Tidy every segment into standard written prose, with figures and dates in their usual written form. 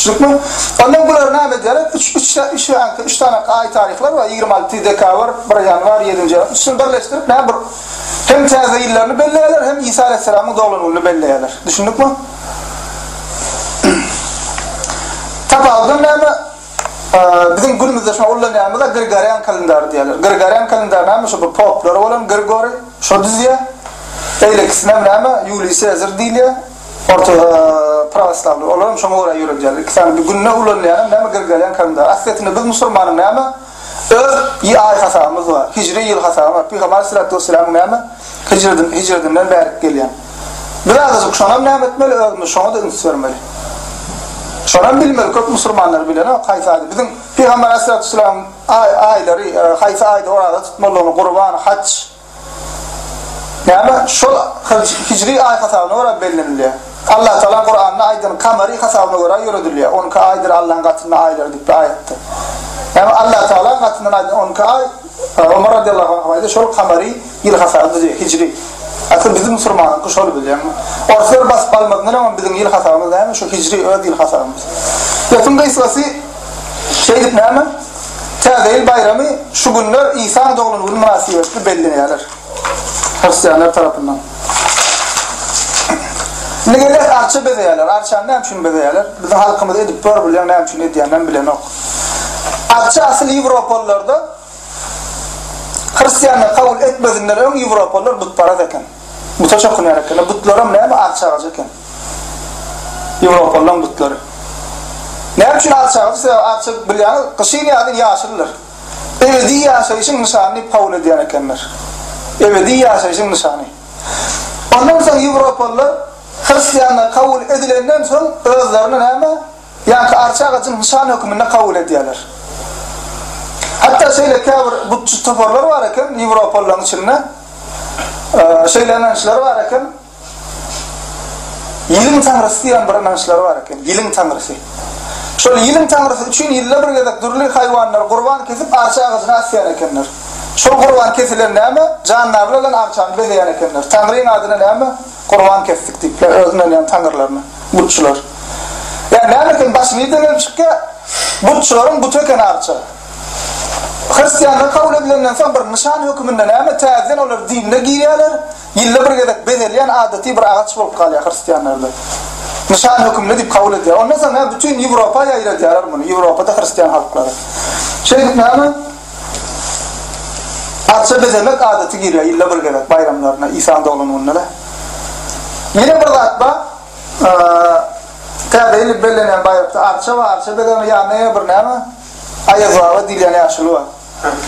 Düşdükmü? Ondan bular näme edýär? 3 tane ay tarihler var. 26 dekabr, 1 yanvar, 7. ay. Üçünü birleşdirip näme bir hem täze ýyllarını belleýärler, hem İsa aleyhissalamyň doglanuny belleýärler. Düşündükmü? Tapaldan näme bizim günümizde şu ullanýarmyz Gregorian kalendary diýerler. Gregorian kalendary näme şu poplar bolan Grigori şu diýär. Eýlekisine näme Julius Caesar diýilýär. Orta pravoslavly olarym şoňa görä ýürüdýär. Ikisini bir günne ullanýar näme Gregorian kalendary. Aslynda biz musulmanyň näme öz ýy hasabymyz bar. Hijri ýyl hasaby bar. Peygamber sallallahu aleyhi ve sellem näme hijreden bäri gelýär. Biraz okşanam näme etmeli özümüz şoňa da üns bermeli. Şoňa bilmeli köp musulmanlar bilen haýsady bizim Peygamber sallallahu aleyhi ve sellem aýlary haýsy aýda orada tutmalyny Qurban, hac näme şol hijri ay hasabyna görä bellenilýär. Allah Taala Qur'anyny aýdyny kamary hasabyna görä ýöredilýär. 10 aýdyr Allah'ın gatyna aýlar diýip aýatdy. Yani Allah Taala gatyna aýdy 10 ay Ömer radıyallahu anh aýdy şol kamary ýyl hasaby hijri. Aslında bizim musulmanyň şol bilýär. Orser bas balmadyny ama bizim ýyl hasabymyz näme şu hijri öz ýyl hasabymyz. Ýa-da ýa-da şeýdip näme? Täze bayramy şu günler İsa doglanuny münasibetli bellenýärler. Hristiyanlar tarafından. Negeler arça bedeýärler, arçany näme üçin bedeýärler? Bizim halkymyz edip bör bilýän näme üçin edýänden bilen ok. Arça asly Ýewropalarda Hristiyanlar kabul etmezinler öň Ýewropalar butparaz eken. Buta çokynýar eken. Butlaram näme arça eken. Ýewropalar butlary. Näme üçin arça? Arça bilýän gyşyny ýa-da ýaşylylar. Ebedi ýaşaýyşyň nyşanyny kabul edýän ekenler. Ebedi ýaşaýyşyň nyşany. Ondan soň Ýewropalar Hristiyanlar kabul edilenden soň özlerini näme? Ýani arça ağacın nyşany hökmünde kabul edýärler. Hatta şeýle käbir butçy toparlar bar eken Ýewropalaryň içinde. Şeýlenençler bar eken. Ýylyň taňrysy diýen bir nançlar bar eken. Ýylyň taňrysy. Şol ýylyň taňrysy üçin ýyllar bir gezek durly haýwanlar gurban kesip arça ağacyna asýar ekenler. Şol gurban kesilen näme? Jannar bilen arçany bezeýär ekenler. Taňryň adyna näme? Gurban kesdik diýipler özüne ýan taňrylaryny butçular. Ýani näme eken başyny degel çykka butçularyň butu eken arça. Hristiyanlar kabul edilenden soň bir nyşan hökmünde näme täzen olar dinine girýärler. Ýyllar bir gezek bezelýän adaty bir agaç bolup galýar Hristiyanlarda. Nyşan hökmünde diýip kabul edýär. Ondan soň bütün Ýewropa ýaýratýarlar muny. Ýewropada Hristiyan halklary. Şeýle näme? Arça bezemek adaty girýär ýyllar bir gezek bayramlaryna, İsa doglanunyna. Ýene bir zat bar. Täze bellenen bayramda arça we arça bezemek ýa-da bir näme? Aýazawa diýilýän ýaşyly bar.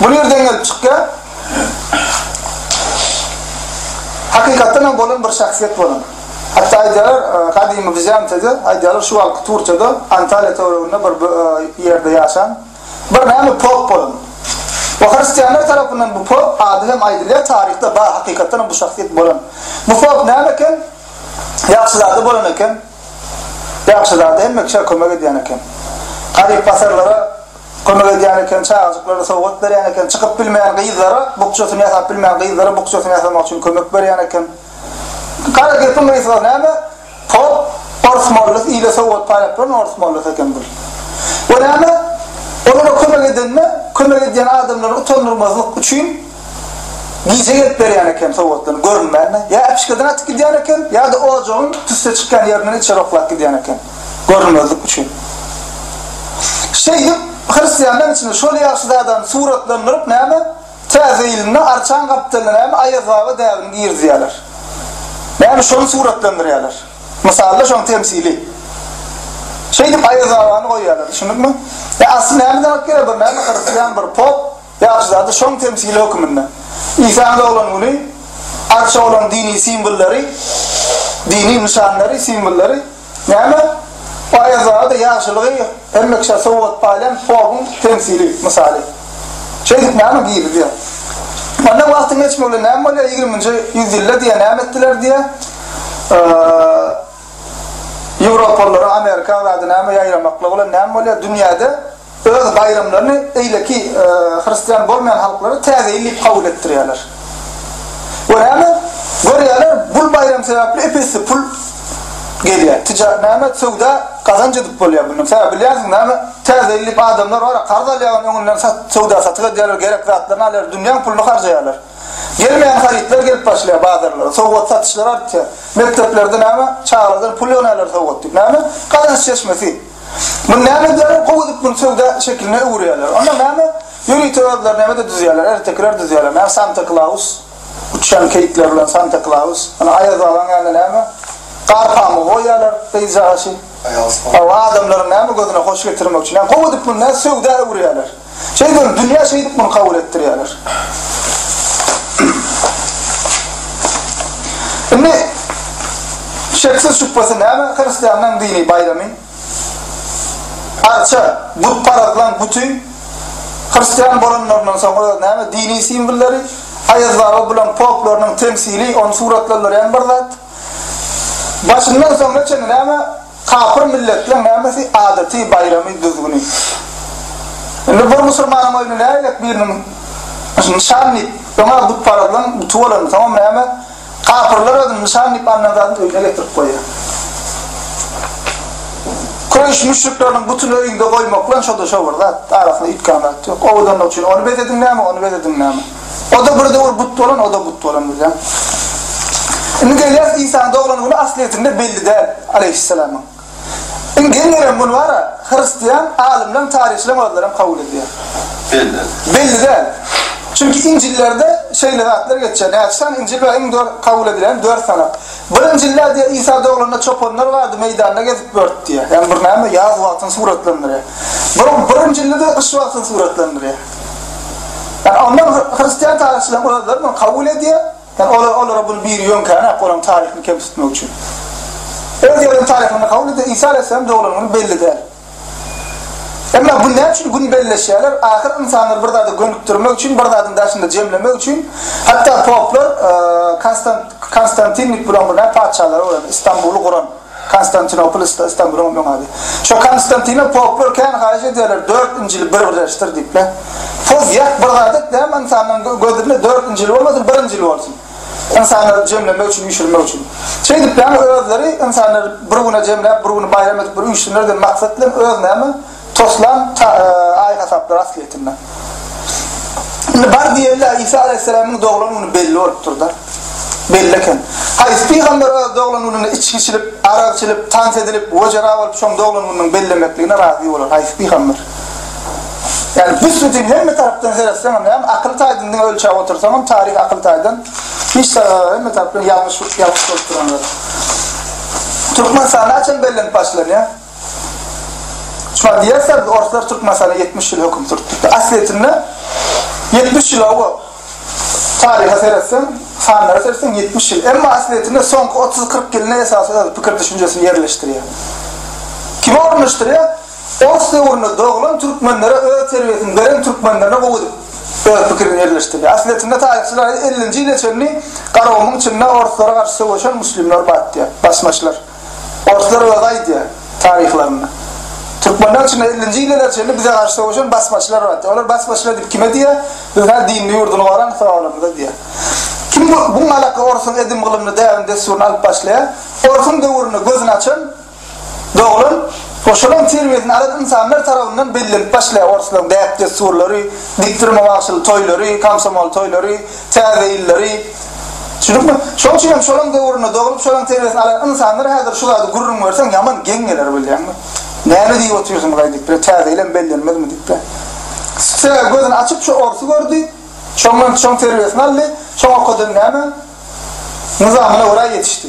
Bu ýerden gelip çykka hakykatdan bolan bir şahsiýet bolan. Hatta aýdýarlar kadymy bizamtda aýdýarlar şu wagt Turkiýede Antalya töwereginde bir ýerde ýaşan bir näme pop bolan. O Hristiyanlar tarapyndan bu pop adylym aýdylýar tarihde ba hakykatdan bu şahsiýet bolan. Bu pop näme eken? Ýaxşy zady bolan eken. Ýaxşy zady hem mekşe kömek edýän eken. Garyp basarlara kömek edýän eken, çağajyklara sowgat berýän eken, çykyp bilmeýän gyzlara, bukçasyny ýasap bilmeýän gyzlara bukçasyny ýasamak üçin kömek berýän eken. Kara gepim meýse näme? Pop orsmolly ýa-da sowgat paýaplar orsmolly eken bu. Bu näme? Onlara kömek edenme, kömek edýän adamlary utandyrmazlyk üçin gize gelip berýän eken sowgatlaryny görünmänä. Ýa apşykadan atyp gidýän eken, ýa-da ojagyň tüsse çykkan ýerinden içeri oklap gidýän eken. Görünmezlik üçin. Şeýdip Hristiyanlar içinde şol ýaşylardan suratlandyryp näme? Täze ýylyna arçan gapdyny näme? Aýazawa däwrini giýirýärler. Näme şol suratlandyrýarlar. Masalan, şoň temsili. Şeýdip aýazawany goýýarlar, düşündikmi? Ya asly näme gelir bir näme Hristiyan bir pop ýaşylary şoň temsili hökmünde. İsa doglanuny arça olan dini simbollary, dini nişanlary, simbollary näme? O aýazawda ýaşylygy hemmekşe sowgat paýlan popun temsili misaly. Şeýdip näme giýildi? Onda wagtyň geçmeli näme bolýar 20-nji ýüzyylda diýe näme etdiler diýe Ýewropalar, Amerika we näme ýaýramakly bolan näme bolýar dünýäde öz bayramlaryny eýleki Hristiyan bolmaýan halklary täze ýylip kabul etdirýärler. We näme? Görýärler bu bayram sebäpli epesi pul geliyor. Ticaret, sevda kazancı edip boluyor bunun. Sen biliyorsun ama tez elip adamlar var. Kardalayan onunla sevda satığı diyorlar, gerek zatlarını alır, dünyanın pulunu harcayarlar. Gelmeyen haritler gelip başlıyor bazıları. Soğuk satışlar artıyor. Mekteplerden ama çağlardan pul yonarlar soğuk deyip. Kazanç çeşmesi. Bunun diyorlar, kovudup bunu sevda şekline uğruyorlar. Ondan yürüyü tövbeler de düzüyorlar, ertekler düzüyorlar. Santa Claus, uçan keyikler olan Santa Claus. Ayaz alan yani kar pamuğu koyarlar peyzajı. Adamların gözüne hoş getirmek için. Kovudup bunu sevda uğruyorlar. Dünya deyip bunu kabul ettiriyorlar. Şimdi şeksiz şüphesiz Hristiyanların dini bayramı. Arça, but paradılan bütün Hristiyan bolanlarından sonra dini simbolleri, ayazları bulan poplarının temsili, onun suratları en bardat. Başından sonra kafir milletlerin adeti bayramı düzgünü. Şimdi bu Müslümanın oyunu birinin nişanlı, ona but paradılan butu olan tamam mı? Kafirler nişanlı anladan öyle getirip koyuyor. Kureyş müşriklerinin bütün öğünde koymakla şu burada arasında itkamat yok. Oğudan için onu bededin onu bededin O da burada but olan, o da but olan. Şimdi geliyoruz İsa'nın doğulanı asliyetinde belli değil aleyhisselamın. Geliyorum bunu var ya, Hristiyan alimlerin, tarihçilerin olaylarını kabul ediyor. Belli değil. Çünkü İncil'lerde adlar geçiyor. Sen İncil ve en doğru kabul edilen 4 tane. Bu İncil'ler diye İsa doğulanında çopanlar vardı, meydanına gezip bört diye. Yani bir yaz vaktın suratlandırıyor. Bu İncil'de de kış vaktın suratlandırıyor. Yani ondan Hristiyan tarihçilerin olaylarını kabul ediyor. Yani onlara bunu bir yön kaynak olan tarihini kemsitmek için. Öyle diyelim tarihini kabul ediyor. İsa Aleyhisselam doğulanını belli değil. Ama bu ne için? Bunu belli şeyler. Ahir insanlar burada da gönüktürmek için, burada da başında cemlemek için. Hatta poplar Konstantinlik bulan buna padişahları olan İstanbul'u kuran. Konstantinopol İstanbul'u olan adı. Şu Konstantin'e poplar kendi karşı ediyorlar. 4 İncil'i birleştir deyipler. Poz yak burada da hem insanların gözlerinde 4 İncil'i olmasın, 1 İncil'i olsun. İnsanları cemlemek için, uyuşturmak için. Deyipler özleri insanlar birbirine cemleyip, birbirine bayram edip, uyuşturmalardan maksatla özlerine toslan ay hesaplar asliyetinden. Bar diyeler İsa Aleyhisselam'ın doğulanını belli olup durdu. Belleken. Peygamber doğulanını içkişilip, arakçılıp, tans edilip, vecera olup şom doğulanının bellemekliğine razı olur. Peygamber. Yani bir sürü hem taraftan seyretsen hem akıl taydından ölçeğe otursan tarih akıl taydan hiç hem taraftan yanlış oluşturanlar. Türkmenistan'da açın bellenip başlanıyor. Şu an diyersen ortalar Türkmenistan'a 70 yıl hüküm tuttu. Asliyetinde 70 yıl o tarihe seyretsen, fanlara seyretsen 70 yıl. Ama asliyetinde son 30-40 yılına esası fikir düşüncesini yerleştiriyor. Kimi olmuşturuyor? Orta uğruna doğulan Türkmenlere öğret terbiyesini veren Türkmenlerine kovudu. Öğret fikrini yerleştiriyor. Asliyetinde tarihçiler 50. yıl içerisinde Karaoğlu'nun içinde ortalara karşı savaşan Müslümanlar battı. Basmaçlar. Ortalar öğretiydi tarihlerinde. Türkmenler için 50. yıllar içerisinde bize karşı savaşan basmaçlar vardı. Onlar basmaçlar deyip kime diye? Bizler dinli yurdunu varan sağlamında diye. Kim bunun alakalı Orsun edim kılımını devamlı desurunu alıp başlayan, Orsun devurunu gözünü açan, doğulan, hoşalan terbiyesini alan insanlar tarafından belirlenip başlayan Orsun'un deyip desurları, diktirme vakşılı toyları, kamsamol toyları, tezeyilleri, Şoň üçin şolan döwrüne dogulup şolan terbiyesini alan insanlar häzir şulady gurrun görsen yaman geňgeler bilýärmi? Näme diýip oturýarsyň gaýdyp bir täzeýlen bellenmezmi diýip. Sen gözüni açyp şu orsy gördü. Şoň terbiyesini aldy. Şoň okudun näme? Nizamyna ora ýetişdi.